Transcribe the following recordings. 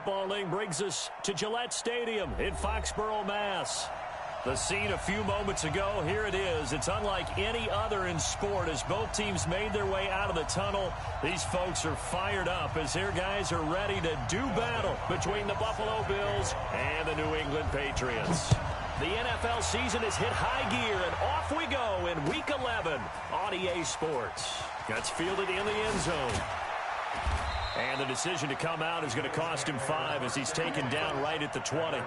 Football League brings us to Gillette Stadium in Foxborough, Mass. The scene a few moments ago, here it is. It's unlike any other in sport as both teams made their way out of the tunnel. These folks are fired up as their guys are ready to do battle between the Buffalo Bills and the New England Patriots. The NFL season has hit high gear, and off we go in Week 11 on EA Sports. Gets fielded in the end zone. And the decision to come out is going to cost him 5 as he's taken down right at the 20.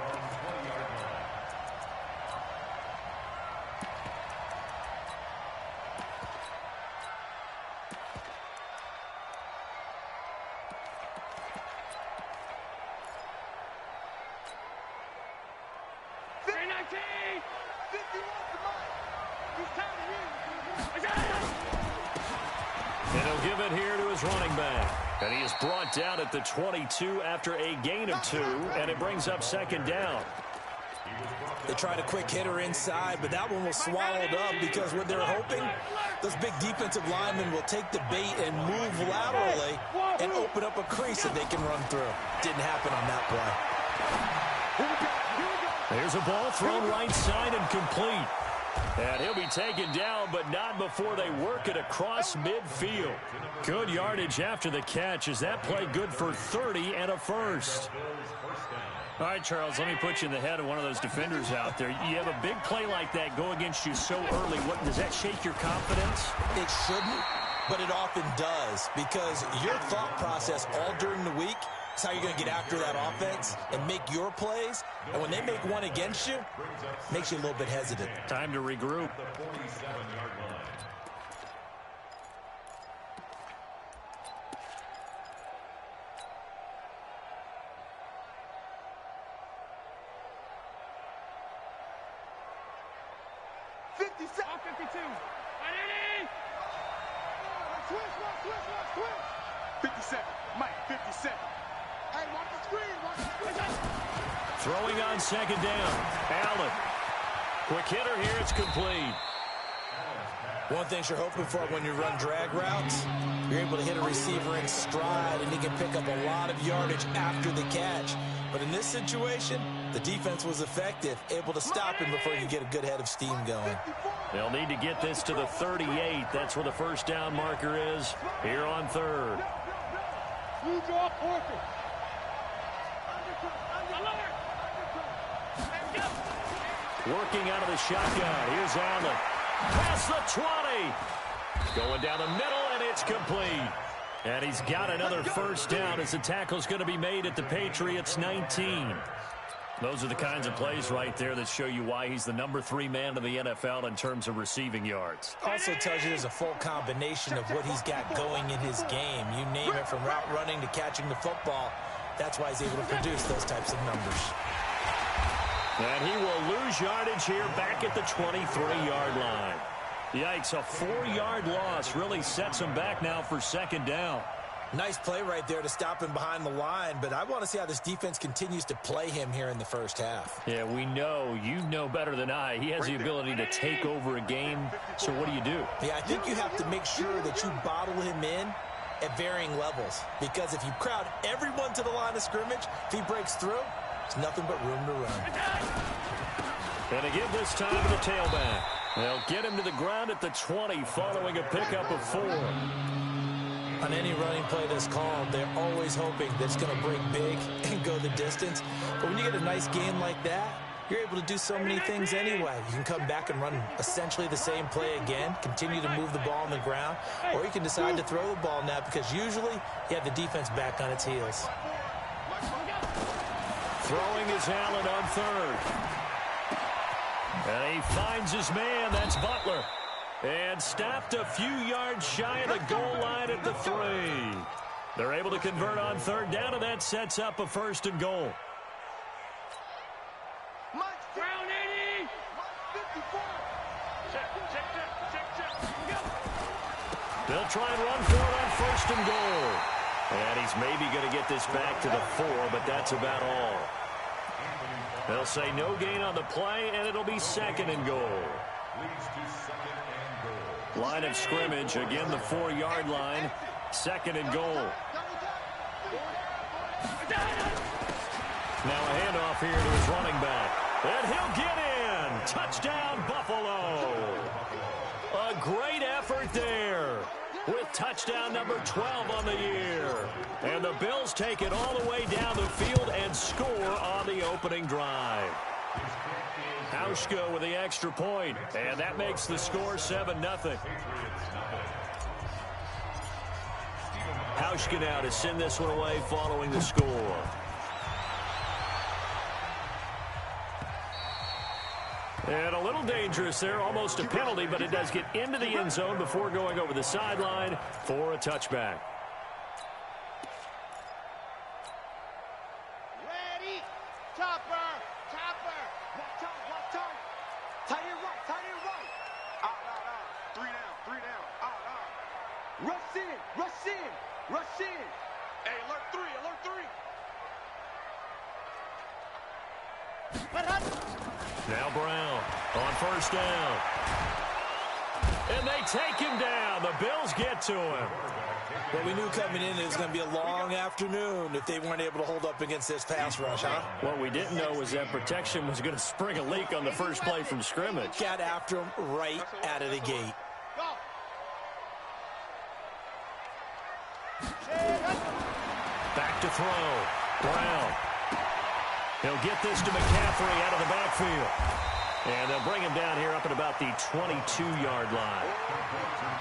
And he'll give it here to his running back. And he is brought down at the 22 after a gain of 2, and it brings up second down. They tried a quick hitter inside, but that one was swallowed up because what they're hoping, those big defensive linemen will take the bait and move laterally and open up a crease that they can run through. Didn't happen on that play. There's a ball thrown right side and complete. And he'll be taken down, but not before they work it across midfield. Good yardage after the catch. Is that play good for 30 and a first? All right, Charles, let me put you in the head of one of those defenders out there. You have a big play like that go against you so early. Does that shake your confidence? It shouldn't, but it often does because your thought process all during the week is how you're going to get after that offense and make your plays. And when they make one against you, it makes you a little bit hesitant. Time to regroup. Throwing on second down. Allen. Quick hitter here. It's complete. One thing you're hoping for when you run drag routes, you're able to hit a receiver in stride, and he can pick up a lot of yardage after the catch. But in this situation, the defense was effective, able to stop him before you get a good head of steam going. They'll need to get this to the 38. That's where the first down marker is here on third. Working out of the shotgun. Here's Allen. Past the 20. Going down the middle, and it's complete. And he's got another first down as the tackle's going to be made at the Patriots 19. Those are the kinds of plays right there that show you why he's the number 3 man in the NFL in terms of receiving yards. Also tells you there's a full combination of what he's got going in his game. You name it, from route running to catching the football. That's why he's able to produce those types of numbers. And he will lose yardage here back at the 23-yard line. Yikes, a 4-yard loss really sets him back now for second down. Nice play right there to stop him behind the line, but I want to see how this defense continues to play him here in the first half. Yeah, we know. You know better than I. He has the ability to take over a game, so what do you do? Yeah, I think you have to make sure that you bottle him in at varying levels, because if you crowd everyone to the line of scrimmage, if he breaks through, there's nothing but room to run. And to give this time to the tailback. They'll get him to the ground at the 20 following a pickup of 4. On any running play that's called, they're always hoping that it's going to break big and go the distance. But when you get a nice game like that, you're able to do so many things anyway. You can come back and run essentially the same play again, continue to move the ball on the ground, or you can decide to throw the ball now because usually you have the defense back on its heels. Throwing is Allen on third. And he finds his man. That's Butler. And stopped a few yards shy of the goal line at the 3. They're able to convert on third down, and that sets up a first and goal. They'll try and run for it on first and goal. And he's maybe going to get this back to the 4, but that's about all. They'll say no gain on the play, and it'll be second and goal. Line of scrimmage, again the 4-yard line, second and goal. Now a handoff here to his running back. And he'll get in. Touchdown, Buffalo. A great effort there with touchdown number 12 on the year. And the Bills take it all the way down the field and score on the opening drive. Hauschka with the extra point, and that makes the score 7-0. Hauschka now to send this one away following the score. And a little dangerous there, almost a penalty, but it does get into the end zone before going over the sideline for a touchback. Ready, chopper, chopper, watch out, tight end right, out, 3 down, out, rush in, hey, alert 3. Now Brown on first down. And they take him down. The Bills get to him. Well, we knew coming in it was going to be a long afternoon if they weren't able to hold up against this pass rush, huh? What we didn't know was that protection was going to spring a leak on the first play from scrimmage. Got after him right out of the gate. Back to throw. Brown. He'll get this to McCaffrey out of the backfield. And they'll bring him down here up at about the 22-yard line.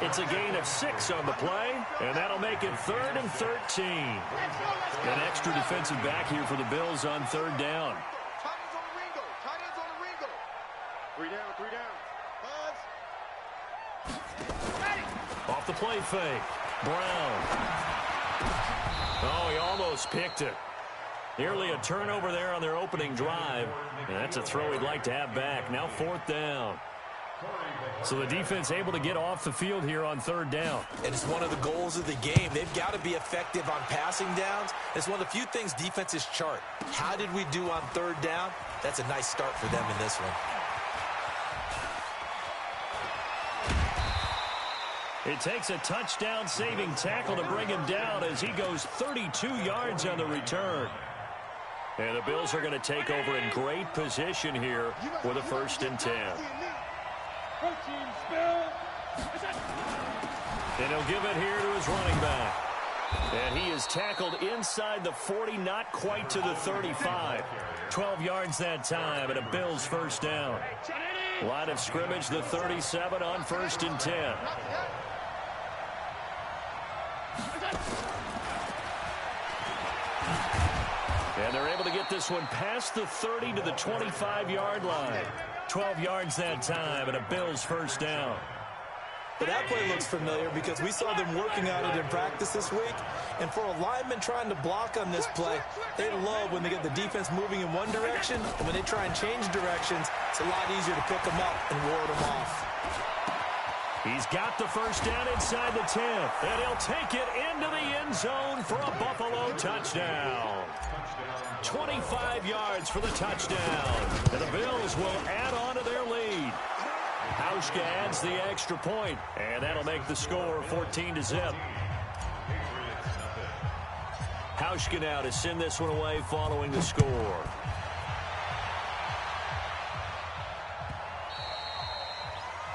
It's a gain of 6 on the play, and that'll make it 3rd and 13. An extra defensive back here for the Bills on 3rd down. Tight ends on the Ringo. 3 down. Buzz. Off the play fake. Brown. Oh, he almost picked it. Nearly a turnover there on their opening drive. And that's a throw he'd like to have back. Now 4th down. So the defense able to get off the field here on 3rd down. And it's one of the goals of the game. They've got to be effective on passing downs. It's one of the few things defenses chart. How did we do on 3rd down? That's a nice start for them in this one. It takes a touchdown-saving tackle to bring him down as he goes 32 yards on the return. And the Bills are going to take over in great position here with a 1st and 10. And he'll give it here to his running back. And he is tackled inside the 40, not quite to the 35. 12 yards that time, and a Bills 1st down. Line of scrimmage, the 37 on 1st and 10. And they're able to get this one past the 30 to the 25-yard line. 12 yards that time, and a Bills 1st down. But that play looks familiar because we saw them working on it in practice this week. And for a lineman trying to block on this play, they love when they get the defense moving in one direction. And when they try and change directions, it's a lot easier to pick them up and ward them off. He's got the 1st down inside the 10th. And he'll take it into the end zone for a Buffalo touchdown. 25 yards for the touchdown. And the Bills will add on to their lead. Hauschka adds the extra point, and that'll make the score 14-0. Hauschka now to send this one away following the score.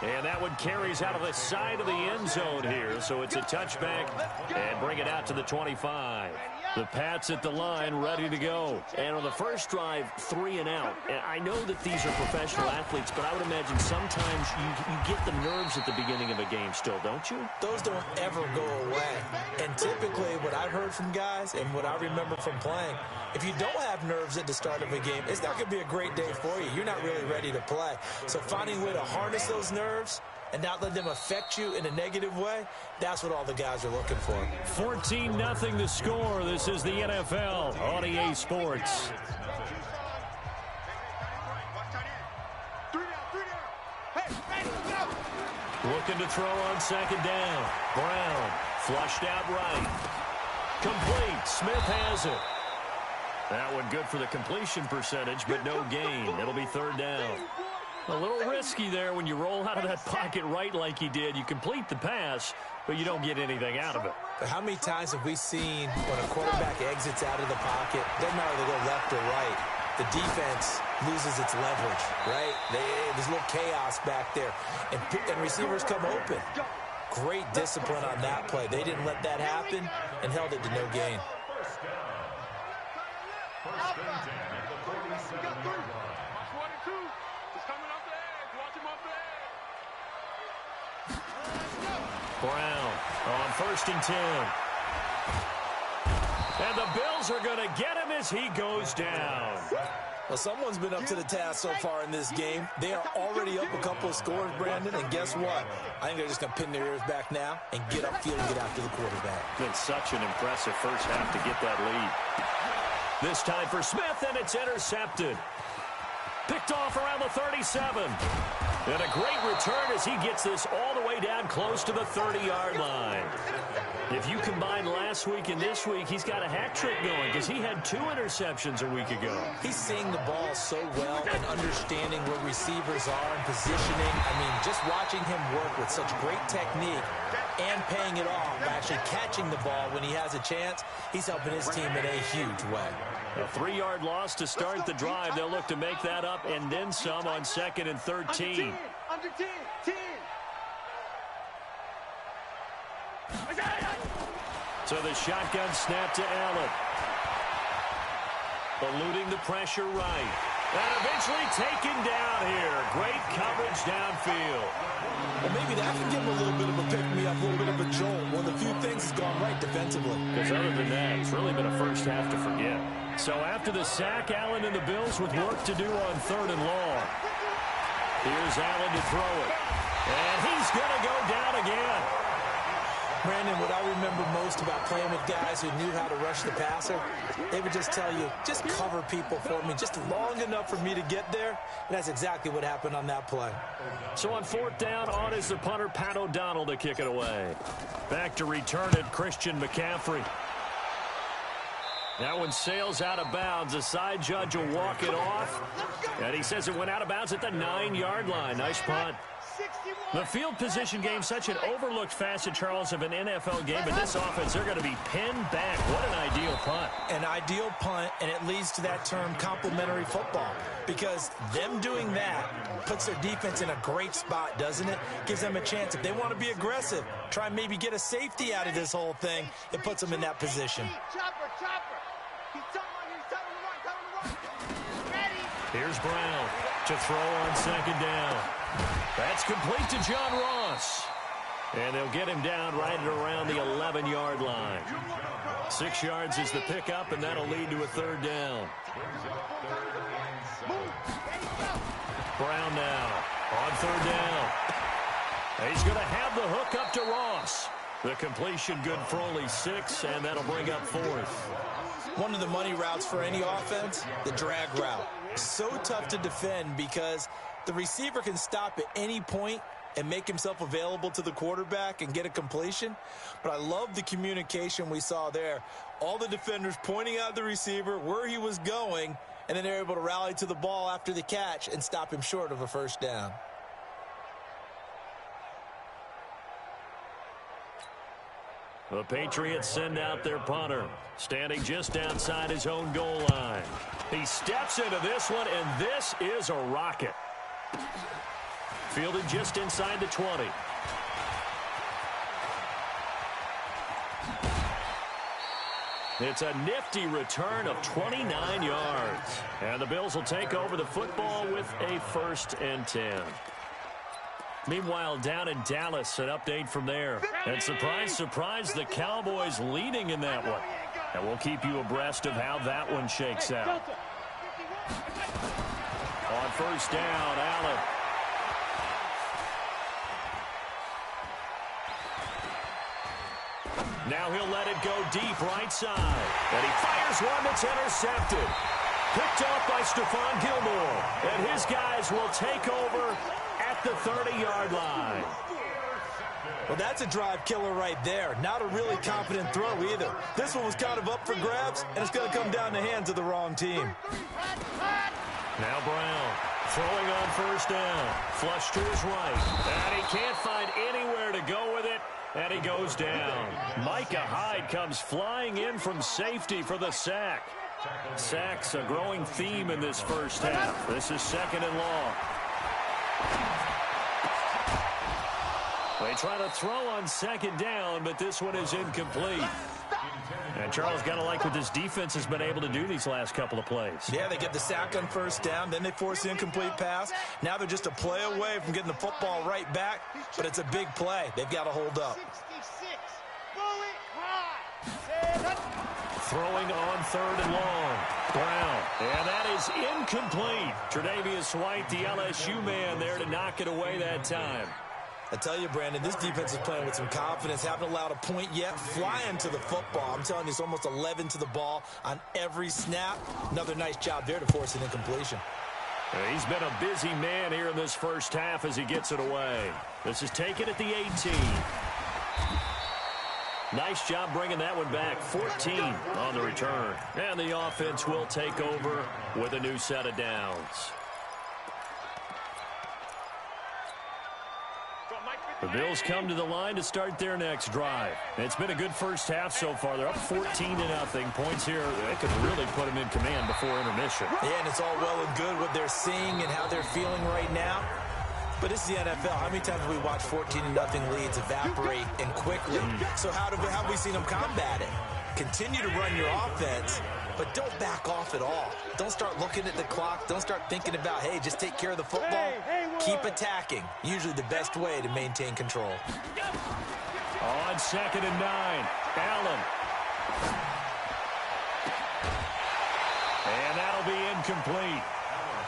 And that one carries out of the side of the end zone here, so it's a touchback and bring it out to the 25. The Pats at the line, ready to go. And on the first drive, 3 and out. And I know that these are professional athletes, but I would imagine sometimes you get the nerves at the beginning of a game still, don't you? Those don't ever go away. And typically what I've heard from guys and what I remember from playing, if you don't have nerves at the start of a game, it's not going to be a great day for you. You're not really ready to play. So finding a way to harness those nerves and not let them affect you in a negative way, that's what all the guys are looking for. 14-0 the score. This is the NFL on EA Sports. Looking to throw on 2nd down. Brown flushed out right. Complete. Smith has it. That one good for the completion percentage, but no gain. It'll be 3rd down. A little risky there when you roll out of that pocket right like he did. You complete the pass, but you don't get anything out of it. But how many times have we seen when a quarterback exits out of the pocket, doesn't matter if they go left left or right, the defense loses its leverage, right? There's a little chaos back there, and receivers come open. Great discipline on that play. They didn't let that happen and held it to no gain. Brown on 1st and 10. And the Bills are going to get him as he goes down. Well, someone's been up to the task so far in this game. They are already up a couple of scores, Brandon, and guess what? I think they're just going to pin their ears back now and get upfield and get after the quarterback. Been such an impressive first half to get that lead. This time for Smith, and it's intercepted. Picked off around the 37. And a great return as he gets this all the way down close to the 30-yard line. If you combine last week and this week, he's got a hat trick going because he had 2 interceptions a week ago. He's seeing the ball so well and understanding where receivers are and positioning. I mean, just watching him work with such great technique and paying it off by actually catching the ball when he has a chance, he's helping his team in a huge way. A 3-yard loss to start the drive. They'll look to make that up and then some on 2nd and 13. Under 10, 10. So the shotgun snap to Allen. Eluding the pressure right. And eventually taken down here. Great coverage downfield. Well, maybe that can give him a little bit of a pick-me-up, a little bit of a jolt. One of the few things has gone right defensively. Because other than that, it's really been a first half to forget. So after the sack, Allen and the Bills with work to do on 3rd and long. Here's Allen to throw it. And he's going to go down again. Brandon, what I remember most about playing with guys who knew how to rush the passer, they would just tell you, just cover people for me just long enough for me to get there. And that's exactly what happened on that play. So on 4th down, on is the punter, Pat O'Donnell, to kick it away. Back to return it, Christian McCaffrey. That one sails out of bounds. The side judge will walk it off. And he says it went out of bounds at the 9-yard line. Nice punt. The field position game, such an overlooked facet, Charles, of an NFL game. But this offense, they're going to be pinned back. What an ideal punt. An ideal punt, and it leads to that term complementary football. Because them doing that puts their defense in a great spot, doesn't it? Gives them a chance. If they want to be aggressive, try and maybe get a safety out of this whole thing, it puts them in that position. Here's Brown to throw on 2nd down. That's complete to John Ross. And they'll get him down right at around the 11-yard line. 6 yards is the pickup, and that'll lead to a 3rd down. Brown now on 3rd down. He's going to have the hook up to Ross. The completion good for only 6, and that'll bring up 4th. One of the money routes for any offense, the drag route. So tough to defend because the receiver can stop at any point and make himself available to the quarterback and get a completion. But I love the communication we saw there. All the defenders pointing out the receiver, where he was going, and then they're able to rally to the ball after the catch and stop him short of a 1st down. The Patriots send out their punter, standing just outside his own goal line. He steps into this one, and this is a rocket. Fielded just inside the 20. It's a nifty return of 29 yards. And the Bills will take over the football with a 1st and 10. Meanwhile, down in Dallas, an update from there. And surprise, surprise, the Cowboys leading in that one. And we'll keep you abreast of how that one shakes out. On 1st down, Allen. Now he'll let it go deep right side. And he fires one that's intercepted. Picked off by Stephon Gilmore. And his guys will take over at the 30-yard line. Well, that's a drive killer right there. Not a really confident throw either. This one was kind of up for grabs, and it's going to come down the hands of the wrong team. Now Brown throwing on 1st down. Flush to his right. And he can't find anywhere to go with it. And he goes down. Micah Hyde comes flying in from safety for the sack. Sacks, a growing theme in this first half. This is 2nd and long. They try to throw on 2nd down, but this one is incomplete. And Charles, got to like what this defense has been able to do these last couple of plays. Yeah, they get the sack on 1st down, then they force the incomplete pass. Now they're just a play away from getting the football right back, but it's a big play. They've got to hold up. Throwing on 3rd and long. Brown. And that is incomplete. Tre'Davious White, the LSU man, there to knock it away that time. I tell you, Brandon, this defense is playing with some confidence. Haven't allowed a point yet. Flying to the football. I'm telling you, it's almost 11 to the ball on every snap. Another nice job there to force an incompletion. He's been a busy man here in this first half as he gets it away. This is taken at the 18. Nice job bringing that one back. 14 on the return. And the offense will take over with a new set of downs. The Bills come to the line to start their next drive. It's been a good first half so far. They're up 14-0. Points here, they could really put them in command before intermission. Yeah, and it's all well and good what they're seeing and how they're feeling right now. But this is the NFL. How many times have we watched 14-0 leads evaporate and quickly? So how have we seen them combat it? Continue to run your offense, but don't back off at all. Don't start looking at the clock. Don't start thinking about, hey, just take care of the football. Keep attacking. Usually the best way to maintain control. On 2nd and 9, Allen. And that'll be incomplete.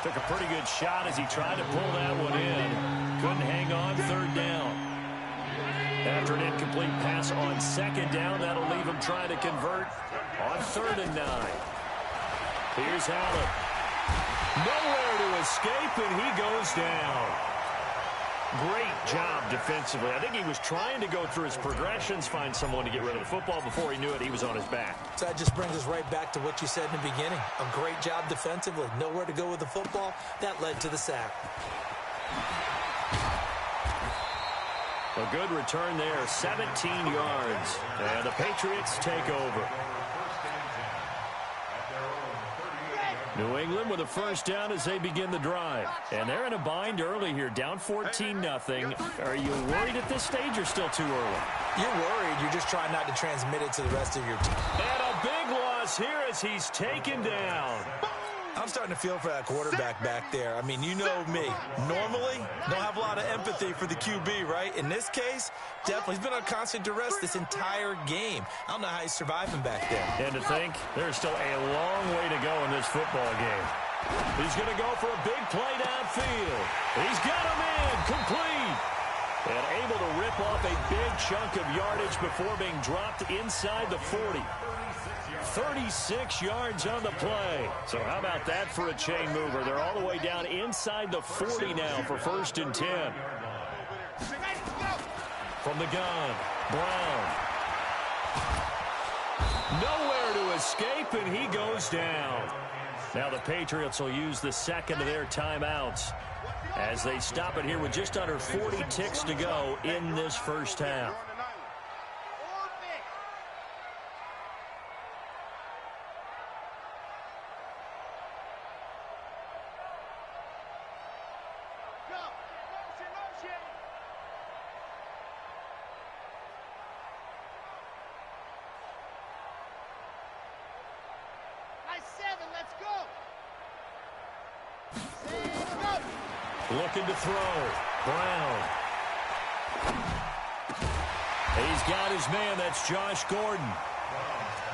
Took a pretty good shot as he tried to pull that one in. Couldn't hang on 3rd down. After an incomplete pass on 2nd down, that'll leave him trying to convert on 3rd and 9. Here's Allen. Nowhere to escape, and he goes down. Great job defensively. I think he was trying to go through his progressions, find someone to get rid of the football. Before he knew it, he was on his back. So that just brings us right back to what you said in the beginning. A great job defensively. Nowhere to go with the football. That led to the sack. A good return there, 17 yards. And the Patriots take over. New England with a 1st down as they begin the drive. And they're in a bind early here, down 14-0. Are you worried at this stage or still too early? You're worried. You're just trying not to transmit it to the rest of your team. And a big loss here as he's taken down. I'm starting to feel for that quarterback back there. I mean, you know me. Normally, don't have a lot of empathy for the QB, right? In this case, definitely. He's been on constant duress this entire game. I don't know how he's surviving back there. And to think, there's still a long way to go in this football game. He's going to go for a big play downfield. He's got him in, complete. And able to rip off a big chunk of yardage before being dropped inside the 40. 36 yards on the play. So how about that for a chain mover? They're all the way down inside the 40 now for 1st and 10. From the gun, Brown. Nowhere to escape, and he goes down. Now the Patriots will use the 2nd of their timeouts as they stop it here with just under 40 ticks to go in this first half. Looking to throw. Brown. He's got his man. That's Josh Gordon.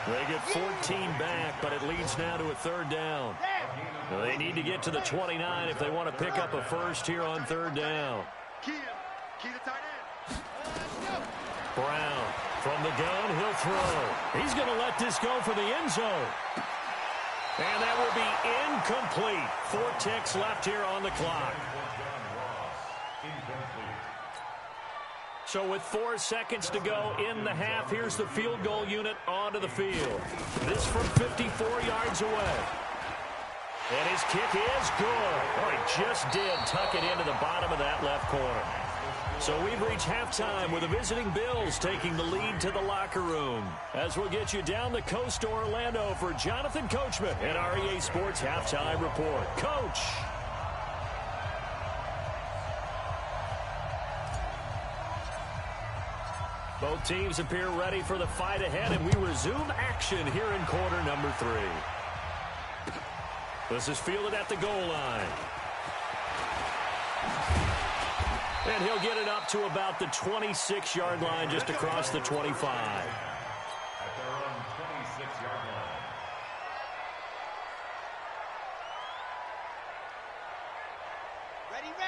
They get 14 back, but it leads now to a 3rd down. They need to get to the 29 if they want to pick up a first here on 3rd down. Key to tight end. Brown from the gun. He'll throw. He's going to let this go for the end zone. And that will be incomplete. 4 ticks left here on the clock. So with 4 seconds to go in the half, here's the field goal unit onto the field. This from 54 yards away. And his kick is good. Oh, he just did tuck it into the bottom of that left corner. So we've reached halftime with the visiting Bills taking the lead to the locker room. As we'll get you down the coast to Orlando for Jonathan Coachman and REA Sports Halftime Report. Coach. Both teams appear ready for the fight ahead, and we resume action here in quarter number 3. This is fielded at the goal line. And he'll get it up to about the 26-yard line, just across the 25. At their own 26-yard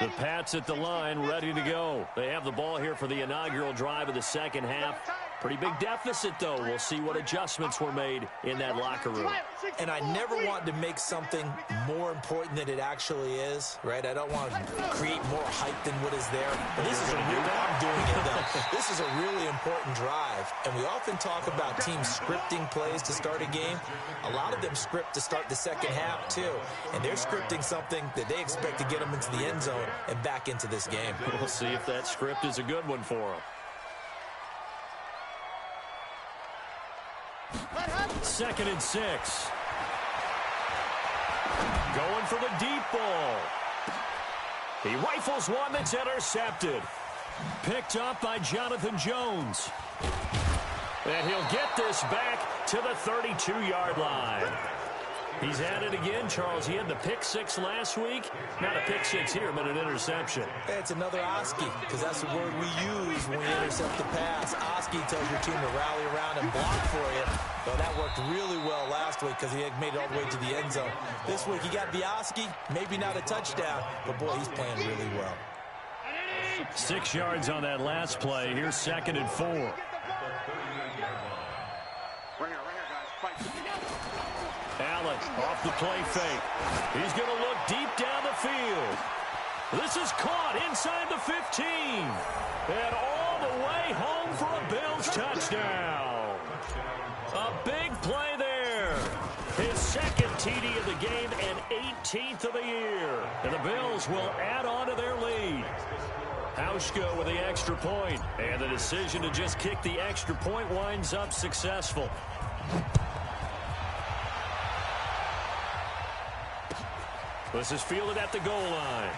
line. The Pats at the line, ready to go. They have the ball here for the inaugural drive of the second half. Pretty big deficit, though. We'll see what adjustments were made in that locker room. And I never want to make something more important than it actually is, right? I don't want to create more hype than what is there. But this is a really, I'm doing it, though. This is a really important drive. And we often talk about teams scripting plays to start a game. A lot of them script to start the second half, too. And they're scripting something that they expect to get them into the end zone and back into this game. We'll see if that script is a good one for them. 2nd and 6. Going for the deep ball. He rifles one that's intercepted. Picked up by Jonathan Jones. And he'll get this back to the 32-yard line. He's at it again, Charles. He had the pick 6 last week. Not a pick 6 here, but an interception. It's another Oski, because that's the word we use when we intercept the pass. Oski tells your team to rally around and block for you. Well, that worked really well last week because he had made it all the way to the end zone. This week, he got the Oski, maybe not a touchdown, but boy, he's playing really well. 6 yards on that last play. Here's 2nd and 4. Allen off the play fake. He's going to look deep down the field. This is caught inside the 15. And all the way home for a Bills touchdown. A big play there. His 2nd TD of the game and 18th of the year. And the Bills will add on to their lead. Hauschka with the extra point. And the decision to just kick the extra point winds up successful. This is fielded at the goal line.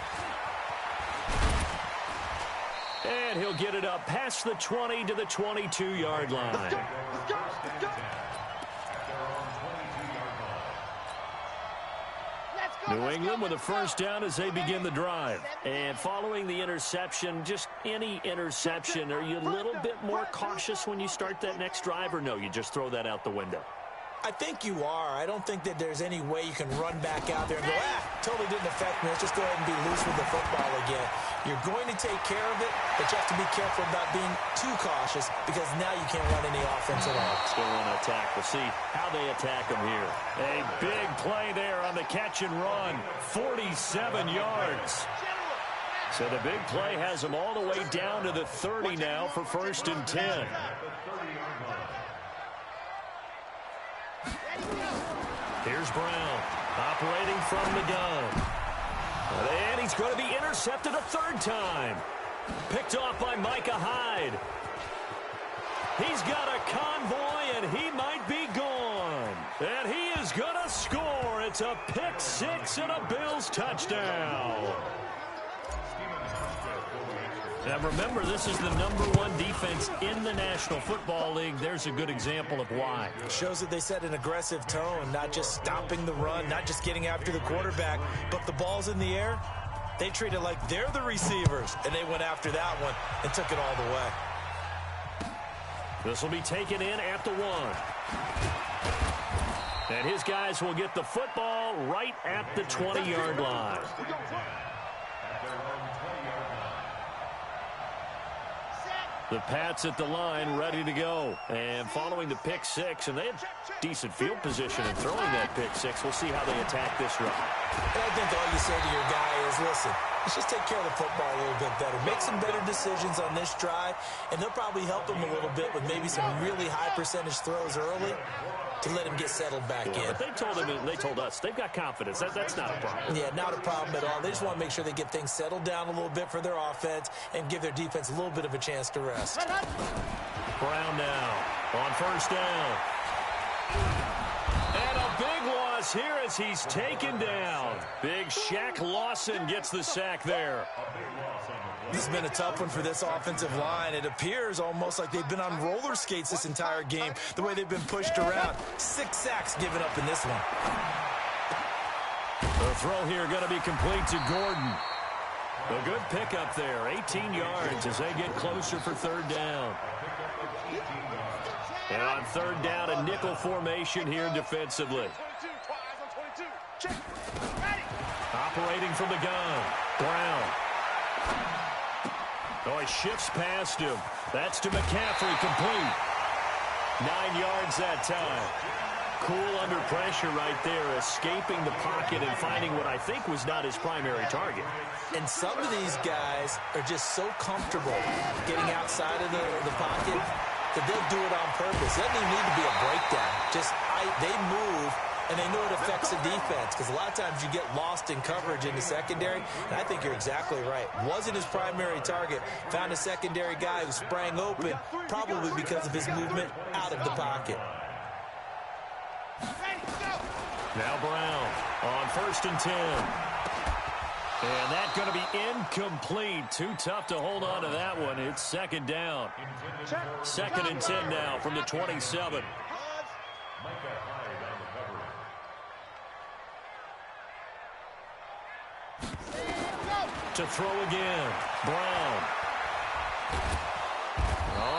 And he'll get it up past the 20 to the 22-yard line. Let's go. New England with a first down as they begin the drive. And following the interception, just any interception, are you a little bit more cautious when you start that next drive, or no, you just throw that out the window? I think you are. I don't think that there's any way you can run back out there and go, totally didn't affect me. Let's just go ahead and be loose with the football again. You're going to take care of it, but you have to be careful about being too cautious because now you can't run any offense at all. Still want to attack. We'll see how they attack them here. A big play there on the catch and run. 47 yards. So the big play has them all the way down to the 30 now for 1st and 10. Here's Brown, operating from the gun. And he's going to be intercepted a 3rd time. Picked off by Micah Hyde. He's got a convoy, and he might be gone. And he is going to score. It's a pick 6 and a Bills touchdown. Now, remember, this is the #1 defense in the National Football League. There's a good example of why. It shows that they set an aggressive tone, not just stopping the run, not just getting after the quarterback, but the ball's in the air. They treat it like they're the receivers, and they went after that one and took it all the way. This will be taken in at the 1. And his guys will get the football right at the 20-yard line. The Pats at the line, ready to go. And following the pick 6, and they had decent field position in throwing that pick 6. We'll see how they attack this run. And I think all you say to your guy is, listen, let's just take care of the football a little bit better. Make some better decisions on this drive, and they'll probably help them a little bit with maybe some really high percentage throws early. to let him get settled back in. But they told us they've got confidence. That's not a problem. Yeah, not a problem at all. They just want to make sure they get things settled down a little bit for their offense and give their defense a little bit of a chance to rest. Brown now on first down. And a big loss here as he's taken down. Big Shaq Lawson gets the sack there. This has been a tough one for this offensive line. It appears almost like they've been on roller skates this entire game, the way they've been pushed around. 6 sacks given up in this one. The throw here going to be complete to Gordon. A good pickup there, 18 yards as they get closer for third down. And on third down, a nickel formation here defensively. Operating from the gun, Brown. Oh, he shifts past him. That's to McCaffrey, complete. 9 yards that time. Cool under pressure right there, escaping the pocket and finding what I think was not his primary target. And some of these guys are just so comfortable getting outside of the pocket that they'll do it on purpose. It doesn't even need to be a breakdown. They move, and they know it affects the defense because a lot of times you get lost in coverage in the secondary, and I think you're exactly right. Wasn't his primary target. Found a secondary guy who sprang open, probably because of his movement out of the pocket. Now Brown on first and 10. And that's going to be incomplete. Too tough to hold on to that one. It's second down. Second and 10 now from the 27. To throw again. Brown.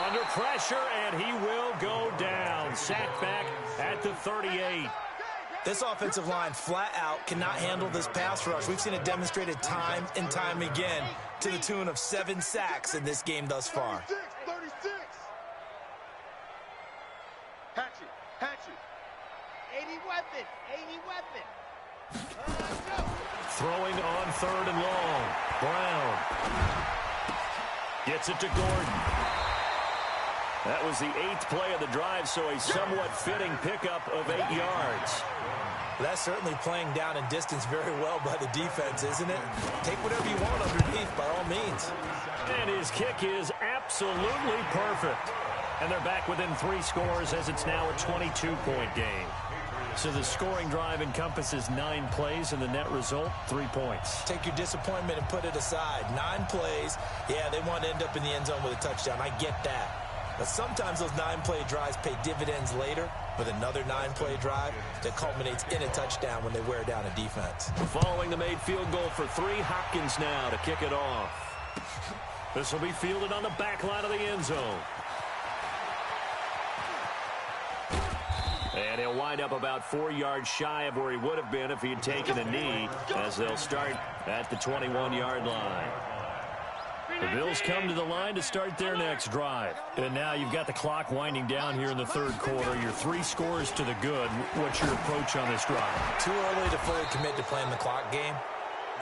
Under pressure, and he will go down. Sacked back at the 38. This offensive line flat out cannot handle this pass rush. We've seen it demonstrated time and time again to the tune of 7 sacks in this game thus far. 36. Hatchet. 80 weapon. Throwing on third and long. Brown. Gets it to Gordon. That was the 8th play of the drive, so a somewhat fitting pickup of 8 yards. That's certainly playing down in distance very well by the defense, isn't it? Take whatever you want underneath, by all means. And his kick is absolutely perfect. And they're back within 3 scores as it's now a 22-point game. So the scoring drive encompasses 9 plays, and the net result, 3 points. Take your disappointment and put it aside. 9 plays, yeah, they want to end up in the end zone with a touchdown. I get that. But sometimes those 9-play drives pay dividends later with another 9-play drive that culminates in a touchdown when they wear down a defense. Following the made field goal for 3, Hopkins now to kick it off. This will be fielded on the back line of the end zone. And he'll wind up about 4 yards shy of where he would have been if he had taken a knee, as they'll start at the 21-yard line. The Bills come to the line to start their next drive. And now you've got the clock winding down here in the third quarter. Your 3 scores to the good. What's your approach on this drive? Too early to fully commit to playing the clock game.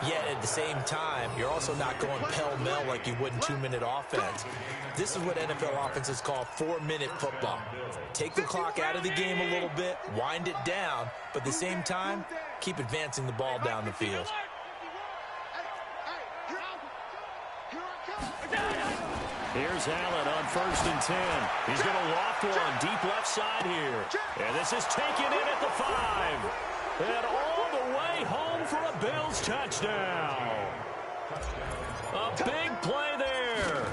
Yet at the same time, you're also not going pell-mell like you would in 2-minute offense. This is what NFL offenses call 4-minute football. Take the clock out of the game a little bit, wind it down, but at the same time, keep advancing the ball down the field. Here's Allen on first and 10. He's going to loft one deep left side here. And this is taken in at the 5. And all the way home for a Bills touchdown. A big play there.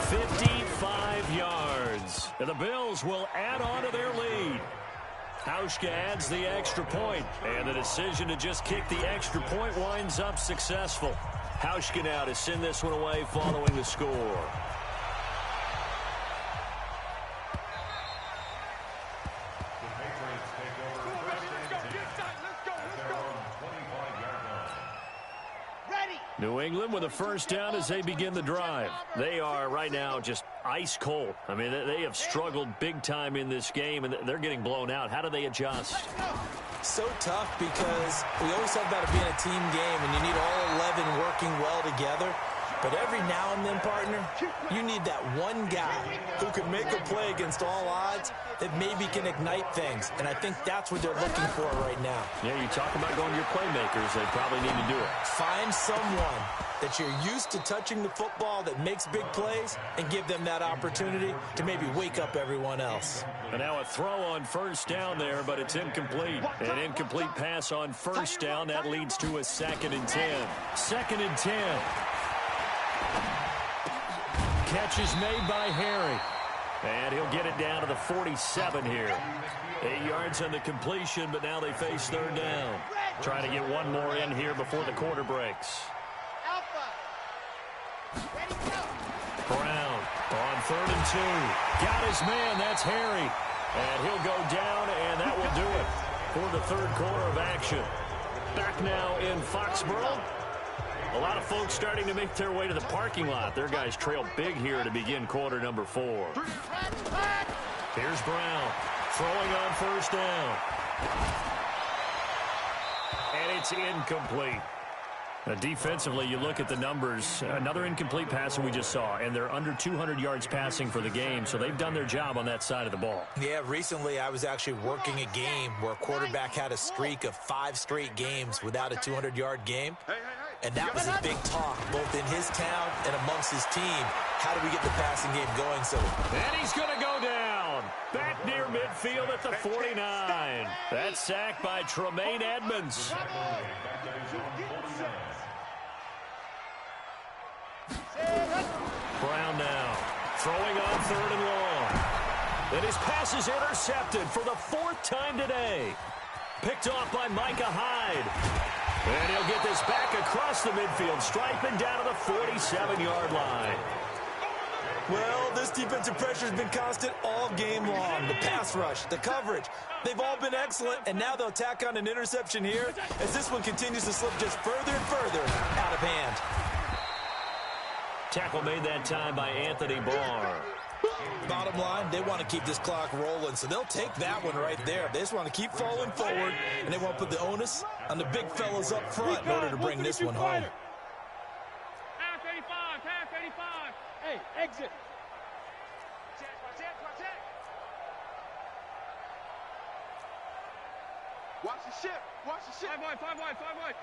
55 yards. And the Bills will add on to their lead. Hauschka adds the extra point. And the decision to just kick the extra point winds up successful. Hauschka now to send this one away following the score. New England with a first down as they begin the drive. They are right now just ice cold. I mean, they have struggled big time in this game, and they're getting blown out. How do they adjust? So tough because we always talk about it being a team game, and you need all 11 working well together. But every now and then, partner, you need that one guy who can make a play against all odds that maybe can ignite things. And I think that's what they're looking for right now. Yeah, you talk about going to your playmakers. They probably need to do it. Find someone that you're used to touching the football that makes big plays and give them that opportunity to maybe wake up everyone else. And now a throw on first down there, but it's incomplete. An incomplete pass on first down. That leads to a 2nd and 10. 2nd and 10. Catch is made by Harry. And he'll get it down to the 47 here. 8 yards on the completion, but now they face 3rd down. Trying to get one more in here before the quarter breaks. Brown on 3rd and 2. Got his man. That's Harry. And he'll go down, and that will do it for the 3rd quarter of action. Back now in Foxborough. A lot of folks starting to make their way to the parking lot. Their guys trail big here to begin quarter number 4. Here's Brown throwing on first down. And it's incomplete. Now, defensively, you look at the numbers. Another incomplete pass that we just saw, and they're under 200 yards passing for the game, so they've done their job on that side of the ball. Yeah, recently I was actually working a game where a quarterback had a streak of 5 straight games without a 200-yard game. And that was a big talk, both in his town and amongst his team. How do we get the passing game going? And he's going to go down. Back near midfield at the 49. That's sacked by Tremaine Edmonds. Brown now throwing on 3rd and long. And his pass is intercepted for the 4th time today. Picked off by Micah Hyde. And he'll get this back across the midfield stripe and down to the 47-yard line. Well, this defensive pressure has been constant all game long. The pass rush, the coverage, they've all been excellent, and now they'll tack on an interception here as this one continues to slip just further and further out of hand. Tackle made that time by Anthony Barr. Bottom line, they want to keep this clock rolling, so they'll take that one right there. They just want to keep falling forward, and they want to put the onus on the big fellas up front in order to bring this one home. Half 85. Hey, exit. Watch the ship. 5 wide.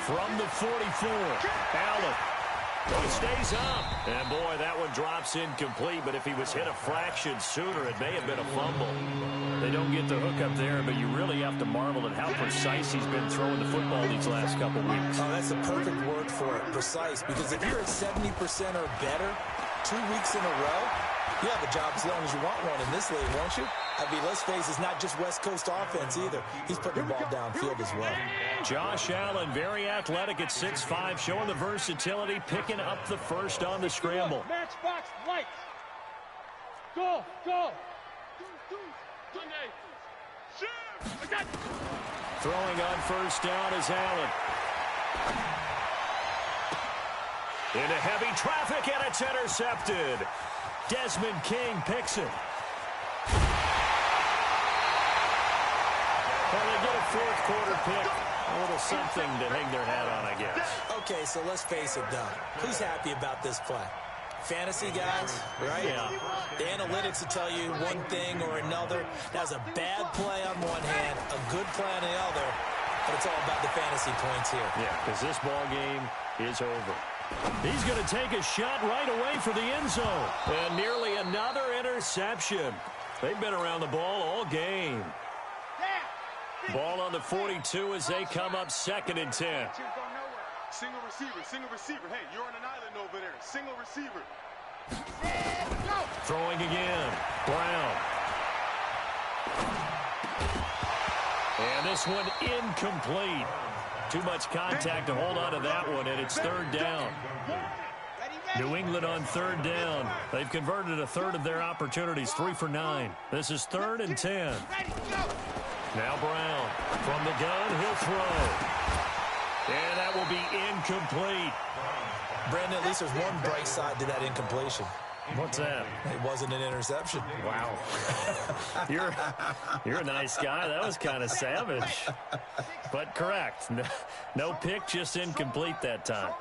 From the 44, Allen. He stays up. And, boy, that one drops incomplete. But if he was hit a fraction sooner, it may have been a fumble. They don't get the hook up there, but you really have to marvel at how precise he's been throwing the football these last couple weeks. Oh, that's the perfect word for it, precise. Because if you're at 70% or better 2 weeks in a row, you have a job as long as you want one in this league, won't you? I mean, let's face it, it's not just West Coast offense either. He's putting the ball downfield as well. Josh Allen, very athletic at 6'5", showing the versatility, picking up the first on the scramble. Matchbox lights. Go. Throwing on first down is Allen. Into heavy traffic, and it's intercepted. Desmond King picks it. Well, they get a 4th quarter pick. A little something to hang their hat on, I guess. Okay, so let's face it, though. Who's happy about this play? Fantasy guys, right? Yeah. The analytics will tell you one thing or another. That was a bad play on one hand, a good play on the other, but it's all about the fantasy points here. Yeah, because this ball game is over. He's going to take a shot right away for the end zone. And nearly another interception. They've been around the ball all game. Ball on the 42 as they come up 2nd and 10. Single receiver. Hey, you're on an island over there. Single receiver. Throwing again. Brown. And this one incomplete. Too much contact to hold on to that one, and it's 3rd down. New England on 3rd down. They've converted a third of their opportunities, 3 for 9. This is 3rd and 10. Now Brown from the gun, he'll throw. And that will be incomplete. Brandon, at least there's one bright side to that incompletion. What's that? It wasn't an interception. Wow. You're a nice guy. That was kind of savage. But correct. No pick, just incomplete that time.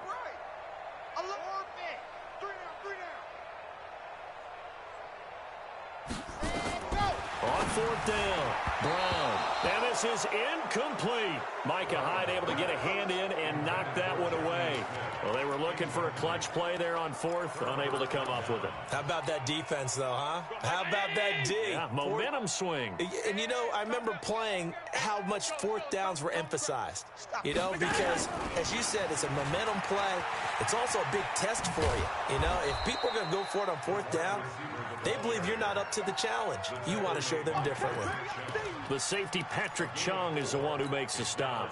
brought down. Brown. And this is incomplete. Micah Hyde able to get a hand in and knock that one away. Well, they were looking for a clutch play there on fourth, unable to come up with it. How about that defense, though, huh? How about that D? Yeah, momentum swing. And, you know, I remember playing how much fourth downs were emphasized, you know, because, as you said, it's a momentum play. It's also a big test for you. You know, if people are going to go for it on fourth down, they believe you're not up to the challenge. You want to show them differently. The safety, Patrick Chung, is the one who makes the stop.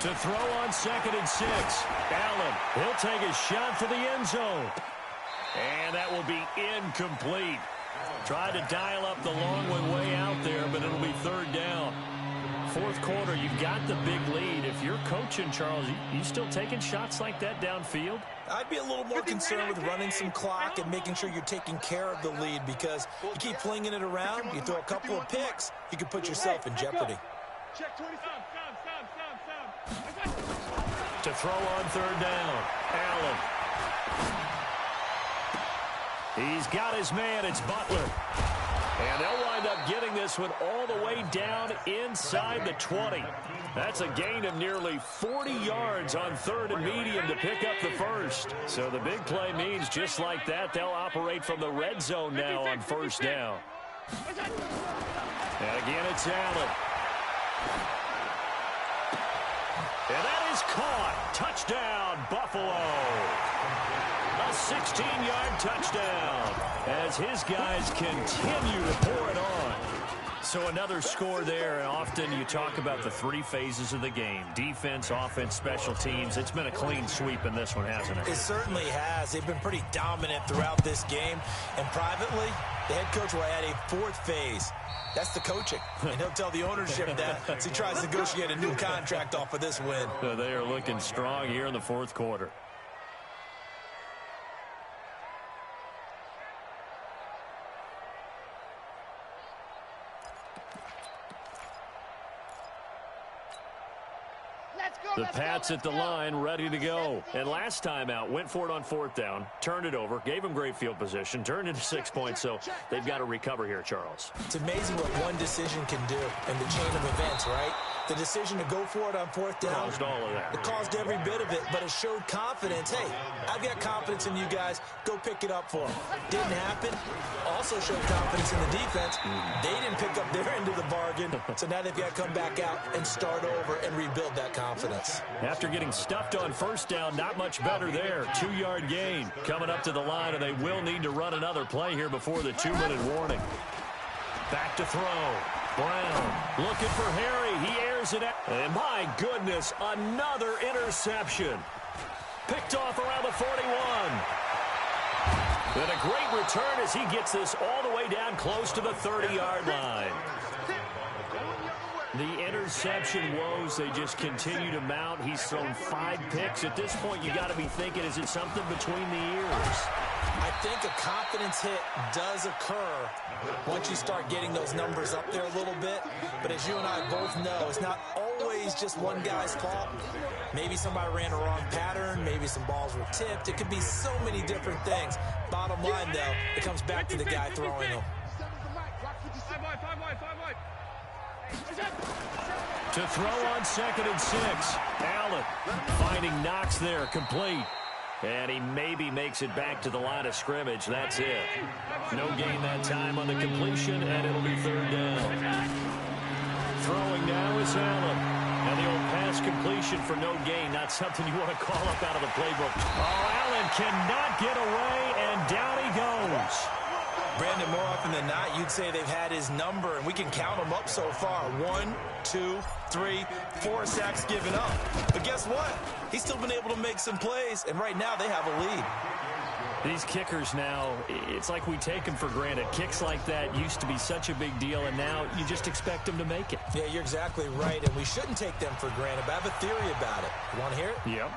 To throw on 2nd and 6. Allen, he'll take a shot for the end zone. And that will be incomplete. Tried to dial up the long way out there, but it'll be 3rd down. Fourth quarter, you've got the big lead. If you're coaching, Charles, you still taking shots like that downfield? I'd be a little more concerned with running some clock and making sure you're taking care of the lead, because you keep flinging it around, you throw a couple of picks, you can put yourself in jeopardy. Check 20. To throw on 3rd down, Allen. He's got his man. It's Butler. And they'll wind up getting this one all the way down inside the 20. That's a gain of nearly 40 yards on 3rd and medium to pick up the first. So the big play means just like that, they'll operate from the red zone now on 1st down. And again, it's Allen. And that is caught. Touchdown, Buffalo. A 16-yard touchdown as his guys continue to pour it on. So another score there, and often you talk about the 3 phases of the game. Defense, offense, special teams. It's been a clean sweep in this one, hasn't it? It certainly has. They've been pretty dominant throughout this game. And privately, the head coach will add a 4th phase. That's the coaching. And he'll tell the ownership that as he tries to negotiate a new contract off of this win. So they are looking strong here in the 4th quarter. The Pats at the line, ready to go. And last time out, went for it on 4th down, turned it over, gave them great field position, turned into 6 points, so they've got to recover here, Charles. It's amazing what one decision can do in the chain of events, right? The decision to go for it on 4th down. Caused all of that. It caused every bit of it, but it showed confidence. Hey, I've got confidence in you guys. Go pick it up for them. Didn't happen. Also showed confidence in the defense. They didn't pick up their end of the bargain, so now they've got to come back out and start over and rebuild that confidence. After getting stuffed on 1st down, not much better there. 2-yard gain coming up to the line, and they will need to run another play here before the 2-minute warning. Back to throw. Brown looking for Harry. He airs it out. And my goodness, another interception. Picked off around the 41. And a great return as he gets this all the way down close to the 30-yard line. The interception woes, they just continue to mount. He's thrown 5 picks. At this point, you got to be thinking, is it something between the ears? I think a confidence hit does occur once you start getting those numbers up there a little bit. But as you and I both know, it's not always just one guy's fault. Maybe somebody ran a wrong pattern. Maybe some balls were tipped. It could be so many different things. Bottom line, though, it comes back to the guy throwing them. 5 wide. To throw on 2nd and 6. Allen finding Knox there, complete. And he maybe makes it back to the line of scrimmage. That's it. No gain that time on the completion, and it'll be 3rd down. Throwing now is Allen. And the old pass completion for no gain, not something you want to call up out of the playbook. Oh, Allen cannot get away, and down he goes. Brandon, more often than not, you'd say they've had his number, and we can count them up so far. 1, 2, 3, 4 sacks given up. But guess what? He's still been able to make some plays, and right now they have a lead. These kickers now, it's like we take them for granted. Kicks like that used to be such a big deal, and now you just expect them to make it. Yeah, you're exactly right, and we shouldn't take them for granted, but I have a theory about it. You want to hear it? Yep.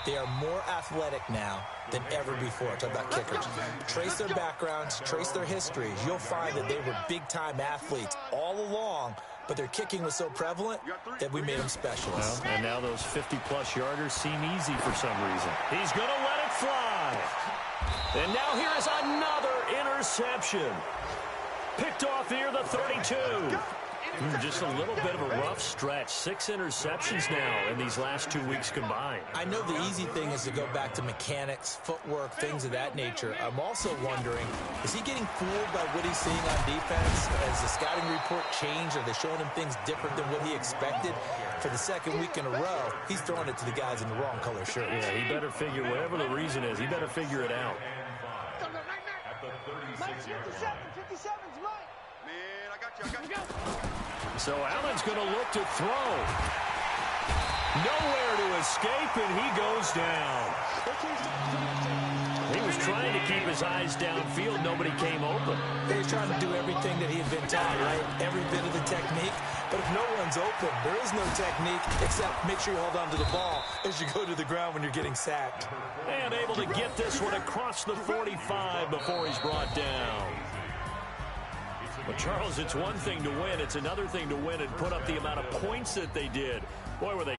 They are more athletic now than ever before. Talk about kickers. Trace their backgrounds, trace their histories. You'll find that they were big-time athletes all along, but their kicking was so prevalent that we made them specialists. Well, and now those 50-plus yarders seem easy for some reason. He's going to let it fly. And now here is another interception. Picked off near the 32. Just a little bit of a rough stretch. 6 interceptions now in these last 2 weeks combined. I know the easy thing is to go back to mechanics, footwork, things of that nature. I'm also wondering, is he getting fooled by what he's seeing on defense? Has the scouting report changed? Are they showing him things different than what he expected? For the second week in a row, he's throwing it to the guys in the wrong color shirts. Yeah, he better figure, whatever the reason is, he better figure it out. At the 36-yard line. 57's mine. Man, I got you. So Allen's going to look to throw. Nowhere to escape, and he goes down. He was trying to keep his eyes downfield. Nobody came open. He's trying to do everything that he had been taught, right? Every bit of the technique. But if no one's open, there is no technique except make sure you hold on to the ball as you go to the ground when you're getting sacked. And able to get this one across the 45 before he's brought down. Well, Charles, it's one thing to win. It's another thing to win and put up the amount of points that they did. Boy, were they